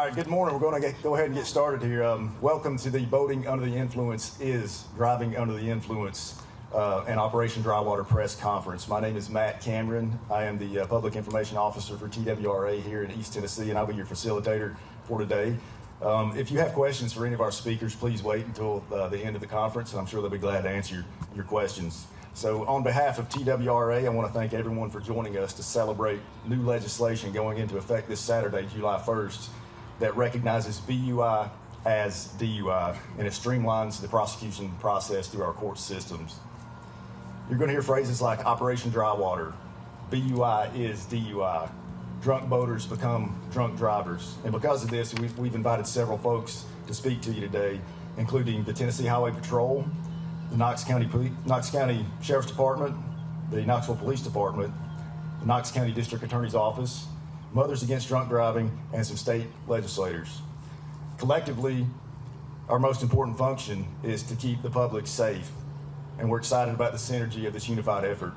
All right, good morning. We're going to go ahead and get started here. Welcome to the Boating Under the Influence is Driving Under the Influence and Operation Drywater Press Conference. My name is Matt Cameron. I am the Public Information Officer for TWRA here in East Tennessee, and I'll be your facilitator for today. If you have questions for any of our speakers, please wait until the end of the conference, and I'm sure they'll be glad to answer your questions. So on behalf of TWRA, I want to thank everyone for joining us to celebrate new legislation going into effect this Saturday, July 1st, that recognizes BUI as DUI, and it streamlines the prosecution process through our court systems. You're going to hear phrases like Operation Drywater, BUI is DUI, drunk boaters become drunk drivers. And because of this, we've invited several folks to speak to you today, including the Tennessee Highway Patrol, the Knox County Sheriff's Department, the Knoxville Police Department, the Knox County District Attorney's Office, Mothers Against Drunk Driving, and some state legislators. Collectively, our most important function is to keep the public safe, and we're excited about the synergy of this unified effort.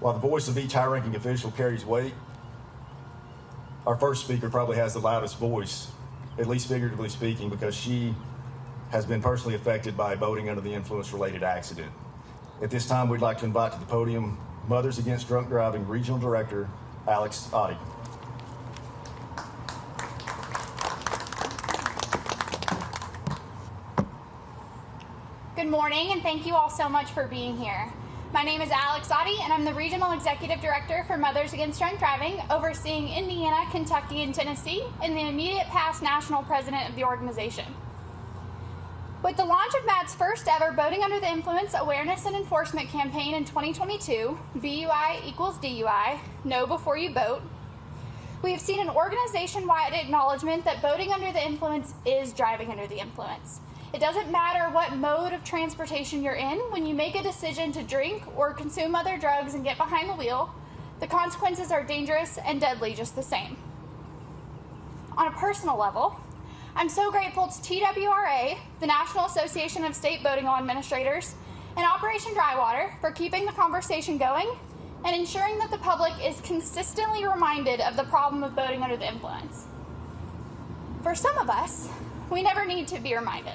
While the voice of each high-ranking official carries weight, our first speaker probably has the loudest voice, at least figuratively speaking, because she has been personally affected by a boating under the influence related accident. At this time, we'd like to invite to the podium Mothers Against Drunk Driving Regional Director, Alex Otte. Good morning, and thank you all so much for being here. My name is Alex Otte, and I'm the Regional Executive Director for Mothers Against Drunk Driving, overseeing Indiana, Kentucky, and Tennessee, and the immediate past national president of the organization. With the launch of MADD's first ever Boating Under the Influence Awareness and Enforcement campaign in 2022, BUI equals DUI, know before you boat, we have seen an organization-wide acknowledgement that boating under the influence is driving under the influence. It doesn't matter what mode of transportation you're in, when you make a decision to drink or consume other drugs and get behind the wheel, the consequences are dangerous and deadly just the same. On a personal level, I'm so grateful to TWRA, the National Association of State Boating Law Administrators, and Operation Drywater for keeping the conversation going and ensuring that the public is consistently reminded of the problem of boating under the influence. For some of us, we never need to be reminded.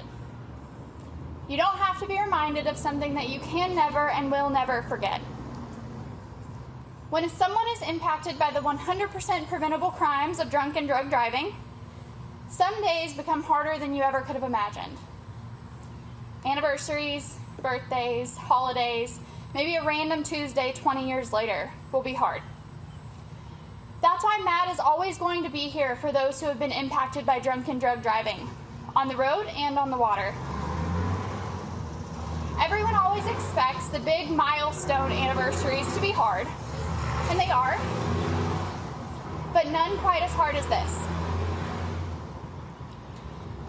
You don't have to be reminded of something that you can never and will never forget. When someone is impacted by the 100% preventable crimes of drunk and drug driving, some days become harder than you ever could have imagined. Anniversaries, birthdays, holidays, maybe a random Tuesday 20 years later will be hard. That's why MADD is always going to be here for those who have been impacted by drunk and drug driving, on the road and on the water. Everyone always expects the big milestone anniversaries to be hard, and they are, but none quite as hard as this.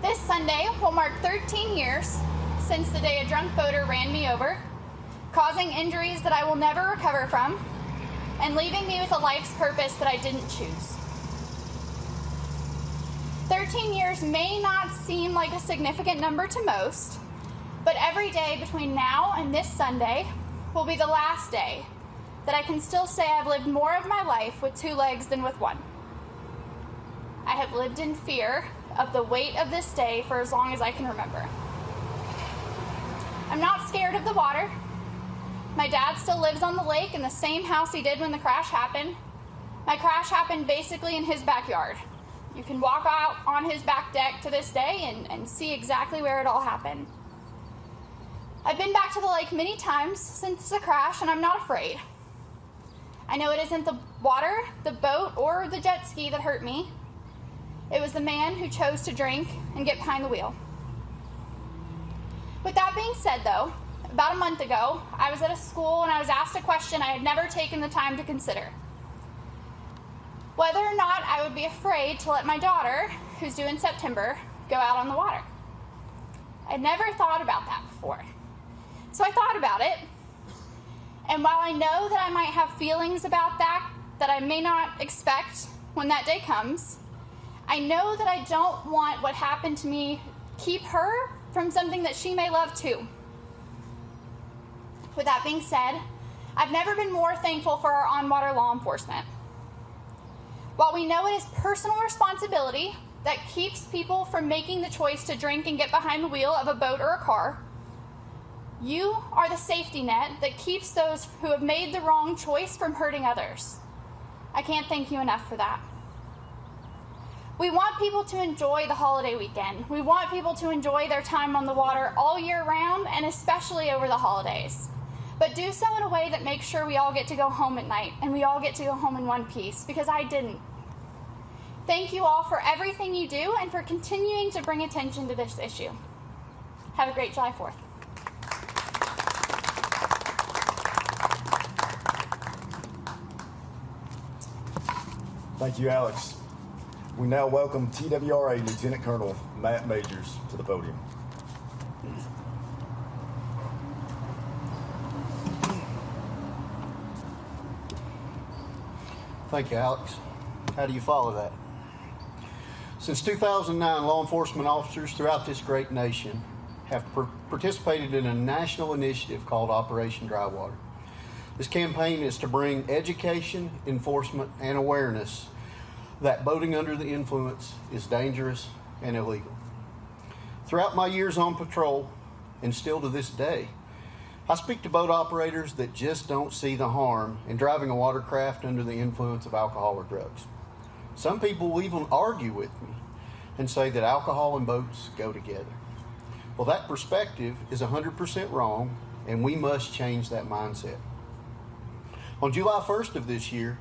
This Sunday will mark 13 years since the day a drunk boater ran me over, causing injuries that I will never recover from, and leaving me with a life's purpose that I didn't choose. 13 years may not seem like a significant number to most, but every day between now and this Sunday will be the last day that I can still say I've lived more of my life with two legs than with one. I have lived in fear of the weight of this day for as long as I can remember. I'm not scared of the water. My dad still lives on the lake in the same house he did when the crash happened. My crash happened basically in his backyard. You can walk out on his back deck to this day and see exactly where it all happened. I've been back to the lake many times since the crash, and I'm not afraid. I know it isn't the water, the boat, or the jet ski that hurt me. It was the man who chose to drink and get behind the wheel. With that being said, though, about a month ago, I was at a school and I was asked a question I had never taken the time to consider. Whether or not I would be afraid to let my daughter, who's due in September, go out on the water. I'd never thought about that before. So I thought about it, and while I know that I might have feelings about that I may not expect when that day comes, I know that I don't want what happened to me keep her from something that she may love too. With that being said, I've never been more thankful for our on-water law enforcement. While we know it is personal responsibility that keeps people from making the choice to drink and get behind the wheel of a boat or a car, you are the safety net that keeps those who have made the wrong choice from hurting others. I can't thank you enough for that. We want people to enjoy the holiday weekend. We want people to enjoy their time on the water all year round and especially over the holidays. But do so in a way that makes sure we all get to go home at night and we all get to go home in one piece, because I didn't. Thank you all for everything you do and for continuing to bring attention to this issue. Have a great July 4th. Thank you, Alex. We now welcome TWRA Lieutenant Colonel Matt Majors to the podium. Thank you, Alex. How do you follow that? Since 2009, law enforcement officers throughout this great nation have participated in a national initiative called Operation Dry Water. This campaign is to bring education, enforcement, and awareness that boating under the influence is dangerous and illegal. Throughout my years on patrol, and still to this day, I speak to boat operators that just don't see the harm in driving a watercraft under the influence of alcohol or drugs. Some people will even argue with me and say that alcohol and boats go together. Well, that perspective is 100% wrong, and we must change that mindset. On July 1st of this year,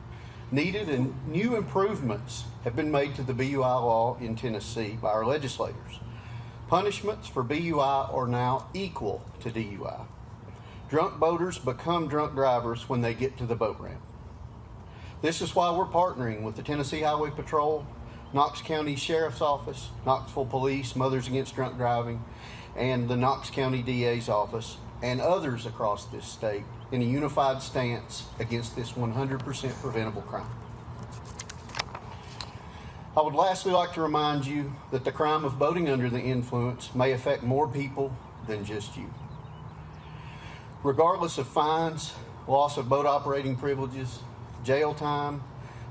needed and new improvements have been made to the BUI law in Tennessee by our legislators. Punishments for BUI are now equal to DUI. Drunk boaters become drunk drivers when they get to the boat ramp. This is why we're partnering with the Tennessee Highway Patrol, Knox County Sheriff's Office, Knoxville Police, Mothers Against Drunk Driving, and the Knox County DA's office, and others across this state in a unified stance against this 100% preventable crime. I would lastly like to remind you that the crime of boating under the influence may affect more people than just you. Regardless of fines, loss of boat operating privileges, jail time,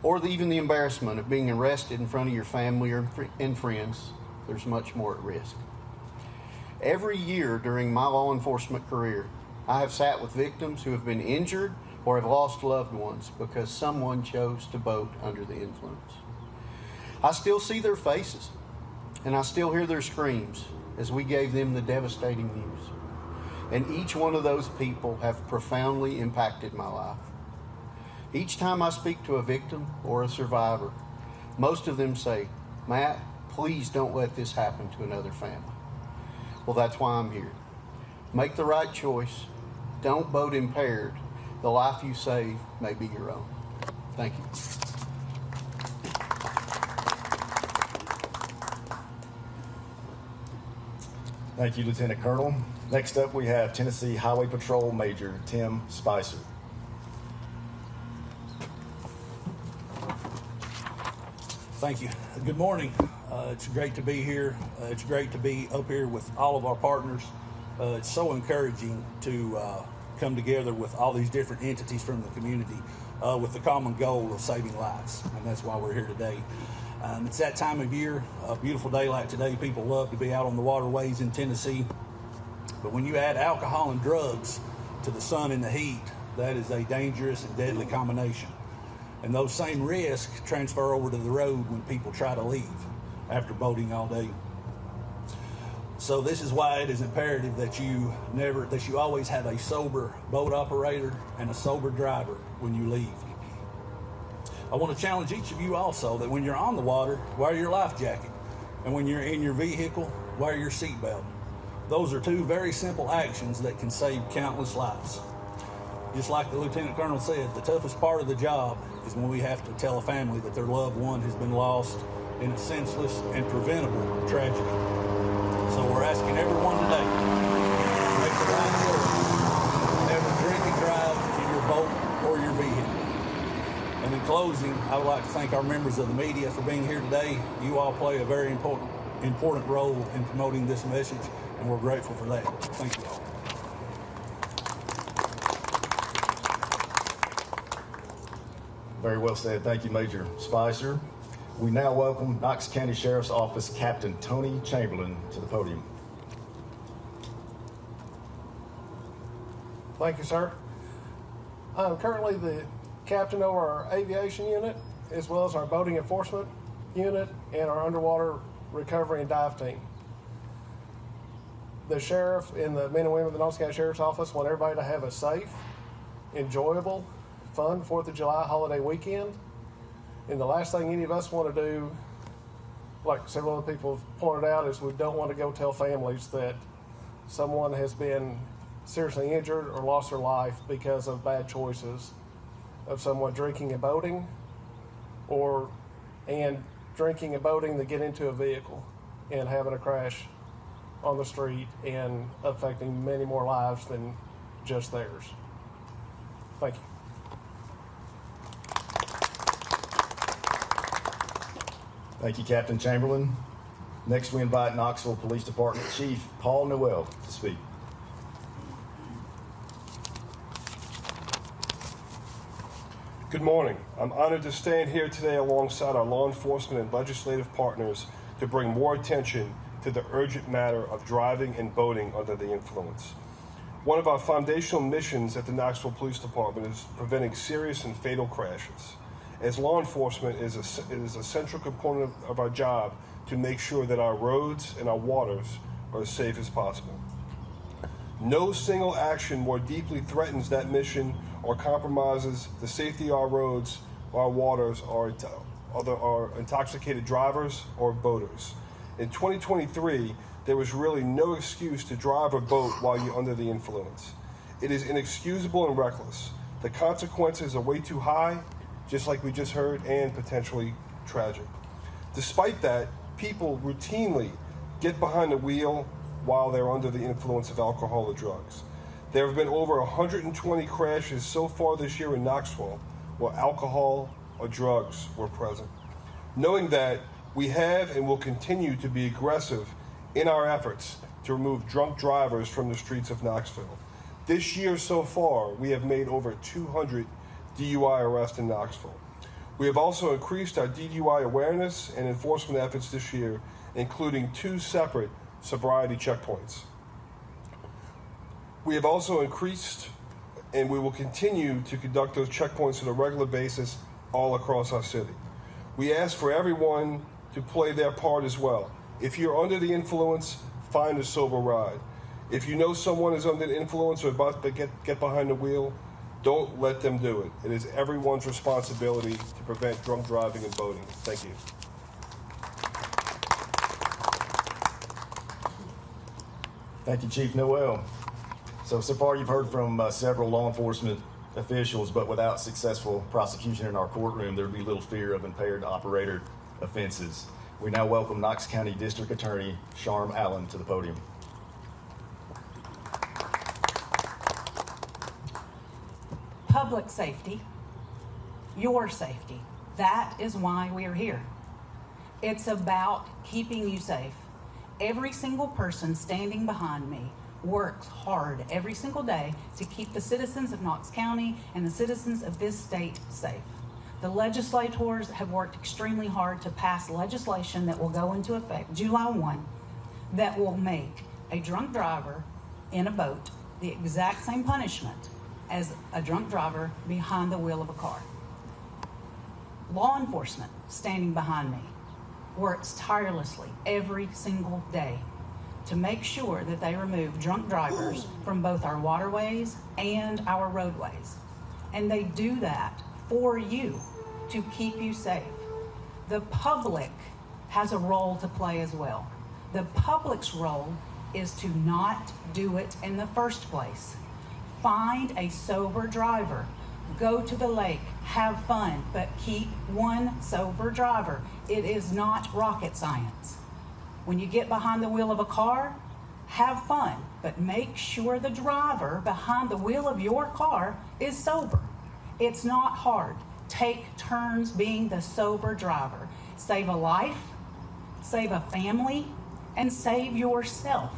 or even the embarrassment of being arrested in front of your family and friends, there's much more at risk. Every year during my law enforcement career, I have sat with victims who have been injured or have lost loved ones because someone chose to boat under the influence. I still see their faces, and I still hear their screams as we gave them the devastating news. And each one of those people have profoundly impacted my life. Each time I speak to a victim or a survivor, most of them say, "Matt, please don't let this happen to another family." Well, that's why I'm here. Make the right choice. Don't boat impaired. The life you save may be your own. Thank you. Thank you, Lieutenant Colonel. Next up, we have Tennessee Highway Patrol Major Tim Spicer. Thank you. Good morning. It's great to be here. It's great to be up here with all of our partners. It's so encouraging to come together with all these different entities from the community with the common goal of saving lives, and that's why we're here today. It's that time of year, a beautiful day like today. People love to be out on the waterways in Tennessee, but when you add alcohol and drugs to the sun and the heat, that is a dangerous and deadly combination. And those same risks transfer over to the road when people try to leave after boating all day. So this is why it is imperative that you always have a sober boat operator and a sober driver when you leave. I want to challenge each of you also that when you're on the water, wear your life jacket. And when you're in your vehicle, wear your seatbelt. Those are two very simple actions that can save countless lives. Just like the Lieutenant Colonel said, the toughest part of the job is when we have to tell a family that their loved one has been lost in a senseless and preventable tragedy. So we're asking everyone today to make the right choice. Never drink and drive in your boat or your vehicle. And in closing, I would like to thank our members of the media for being here today. You all play a very important role in promoting this message, and we're grateful for that. Thank you all. Very well said. Thank you, Major Spicer. We now welcome Knox County Sheriff's Office Captain Tony Chamberlain to the podium. Thank you, sir. I'm currently the captain over our aviation unit, as well as our boating enforcement unit and our underwater recovery and dive team. The sheriff and the men and women of the Knox County Sheriff's Office want everybody to have a safe, enjoyable, fun 4th of July holiday weekend. And the last thing any of us want to do, like several other people have pointed out, is we don't want to go tell families that someone has been seriously injured or lost their life because of bad choices of someone drinking and boating, and drinking and boating to get into a vehicle and having a crash on the street and affecting many more lives than just theirs. Thank you. Thank you, Captain Chamberlain. Next, we invite Knoxville Police Department Chief Paul Noel to speak. Good morning. I'm honored to stand here today alongside our law enforcement and legislative partners to bring more attention to the urgent matter of driving and boating under the influence. One of our foundational missions at the Knoxville Police Department is preventing serious and fatal crashes. As law enforcement, it is a central component of our job to make sure that our roads and our waters are as safe as possible. No single action more deeply threatens that mission or compromises the safety of our roads, our waters, or intoxicated drivers or boaters. In 2023, there was really no excuse to drive or boat while you're under the influence. It is inexcusable and reckless. The consequences are way too high, just like we just heard, and potentially tragic. Despite that, people routinely get behind the wheel while they're under the influence of alcohol or drugs. There have been over 120 crashes so far this year in Knoxville where alcohol or drugs were present. Knowing that, we have and will continue to be aggressive in our efforts to remove drunk drivers from the streets of Knoxville. This year so far, we have made over 200 DUI arrests in Knoxville. We have also increased our DUI awareness and enforcement efforts this year, including 2 separate sobriety checkpoints. We have also increased, and we will continue to conduct those checkpoints on a regular basis all across our city. We ask for everyone to play their part as well. If you're under the influence, find a sober ride. If you know someone is under the influence or about to get behind the wheel, don't let them do it. It is everyone's responsibility to prevent drunk driving and boating. Thank you. Thank you, Chief Noel. So far you've heard from several law enforcement officials, but without successful prosecution in our courtroom, there would be little fear of impaired operator offenses. We now welcome Knox County District Attorney Sharm Allen to the podium. Public safety, your safety, that is why we are here. It's about keeping you safe. Every single person standing behind me works hard every single day to keep the citizens of Knox County and the citizens of this state safe. The legislators have worked extremely hard to pass legislation that will go into effect July 1 that will make a drunk driver in a boat the exact same punishment as a drunk driver behind the wheel of a car. Law enforcement standing behind me works tirelessly every single day to make sure that they remove drunk drivers from both our waterways and our roadways. And they do that for you, to keep you safe. The public has a role to play as well. The public's role is to not do it in the first place. Find a sober driver. Go to the lake, have fun, but keep one sober driver. It is not rocket science. When you get behind the wheel of a car, have fun, but make sure the driver behind the wheel of your car is sober. It's not hard. Take turns being the sober driver. Save a life, save a family, and save yourself.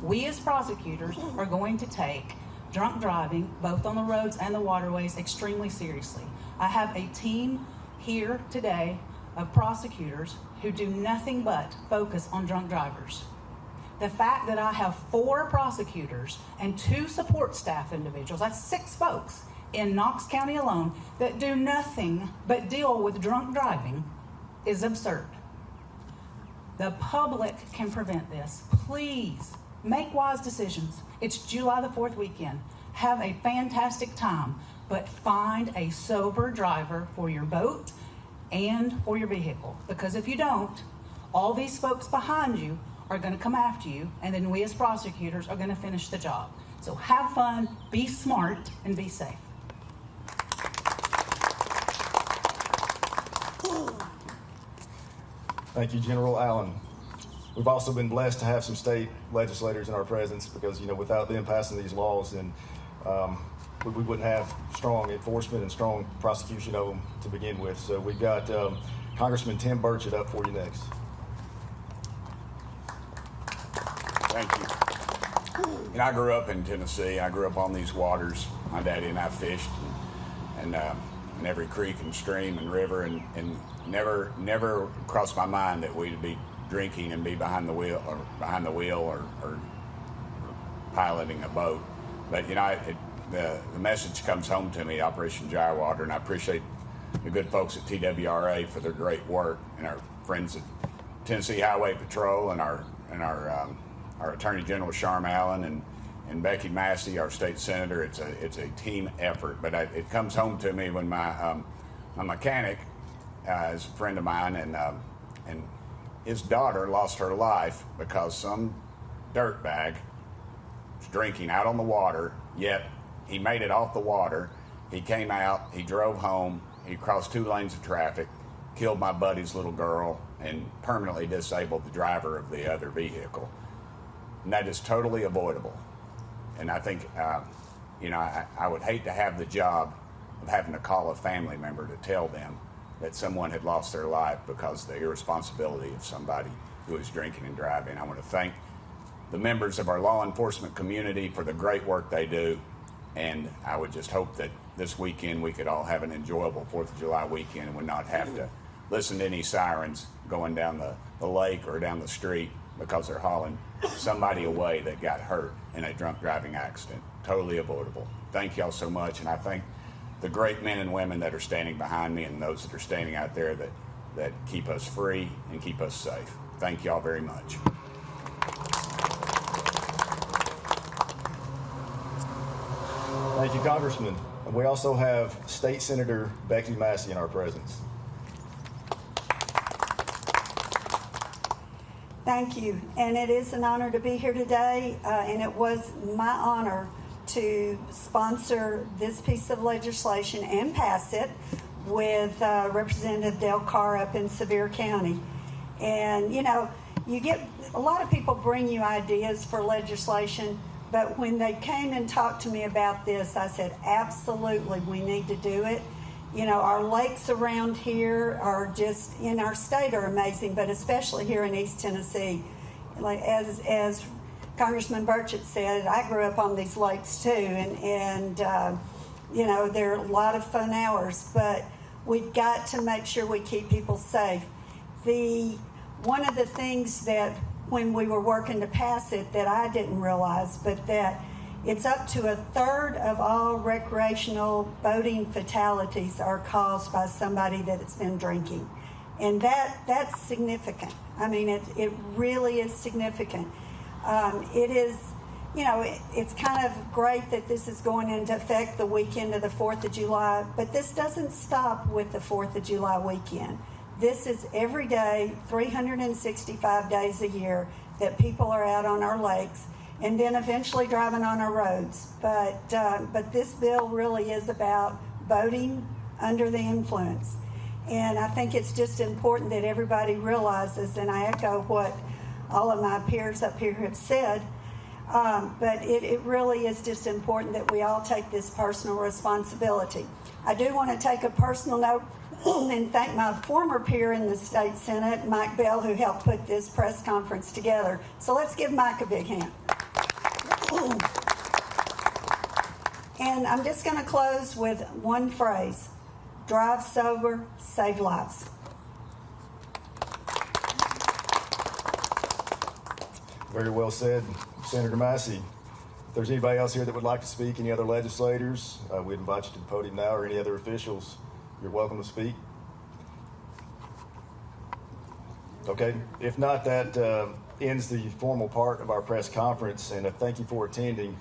We as prosecutors are going to take drunk driving, both on the roads and the waterways, extremely seriously. I have a team here today of prosecutors who do nothing but focus on drunk drivers. The fact that I have 4 prosecutors and 2 support staff individuals, that's 6 folks in Knox County alone, that do nothing but deal with drunk driving is absurd. The public can prevent this. Please make wise decisions. It's July the 4th weekend. Have a fantastic time, but find a sober driver for your boat and for your vehicle. Because if you don't, all these folks behind you are going to come after you, and then we as prosecutors are going to finish the job. So have fun, be smart, and be safe. Thank you, General Allen. We've also been blessed to have some state legislators in our presence because, without them passing these laws, then we wouldn't have strong enforcement and strong prosecution of them to begin with. So we've got Congressman Tim Burchett up for you next. Thank you. I grew up in Tennessee. I grew up on these waters. My daddy and I fished and in every creek and stream and river, and never crossed my mind that we'd be drinking and be behind the wheel or piloting a boat. But the message comes home to me, Operation Drywater, and I appreciate the good folks at TWRA for their great work, and our friends at Tennessee Highway Patrol, and our Attorney General Sharm Allen and Becky Massey, our state senator. It's a team effort, but it comes home to me when my mechanic is a friend of mine, and his daughter lost her life because some dirtbag was drinking out on the water. Yet he made it off the water. He came out. He drove home. He crossed 2 lanes of traffic, killed my buddy's little girl, and permanently disabled the driver of the other vehicle. And that is totally avoidable. And I think, I would hate to have the job of having to call a family member to tell them that someone had lost their life because of the irresponsibility of somebody who was drinking and driving. I want to thank the members of our law enforcement community for the great work they do. And I would just hope that this weekend we could all have an enjoyable 4th of July weekend and would not have to listen to any sirens going down the lake or down the street because they're hauling somebody away that got hurt in a drunk driving accident. Totally avoidable. Thank y'all so much, and I thank the great men and women that are standing behind me and those that are standing out there that keep us free and keep us safe. Thank y'all very much. Thank you, Congressman. And we also have State Senator Becky Massey in our presence. Thank you, and it is an honor to be here today, and it was my honor to sponsor this piece of legislation and pass it with Representative Dale Carr up in Sevier County. And you get a lot of people bring you ideas for legislation, but when they came and talked to me about this, I said, absolutely, we need to do it. Our lakes around here are just, in our state, are amazing, but especially here in East Tennessee. Like as Congressman Burchett said, I grew up on these lakes too, and they're a lot of fun hours, but we've got to make sure we keep people safe. One of the things that when we were working to pass it that I didn't realize, but that it's up to 1/3 of all recreational boating fatalities are caused by somebody that's been drinking. And that's significant. I mean, it really is significant. It is, it's kind of great that this is going into effect the weekend of the 4th of July, but this doesn't stop with the 4th of July weekend. This is every day, 365 days a year that people are out on our lakes and then eventually driving on our roads. But this bill really is about boating under the influence. And I think it's just important that everybody realizes, and I echo what all of my peers up here have said, but it really is just important that we all take this personal responsibility. I do want to take a personal note and thank my former peer in the state Senate, Mike Bell, who helped put this press conference together. So let's give Mike a big hand. And I'm just going to close with one phrase: drive sober, save lives. Very well said, Senator Massey. If there's anybody else here that would like to speak, any other legislators, we'd invite you to the podium now, or any other officials, you're welcome to speak. Okay, if not, that ends the formal part of our press conference, and thank you for attending.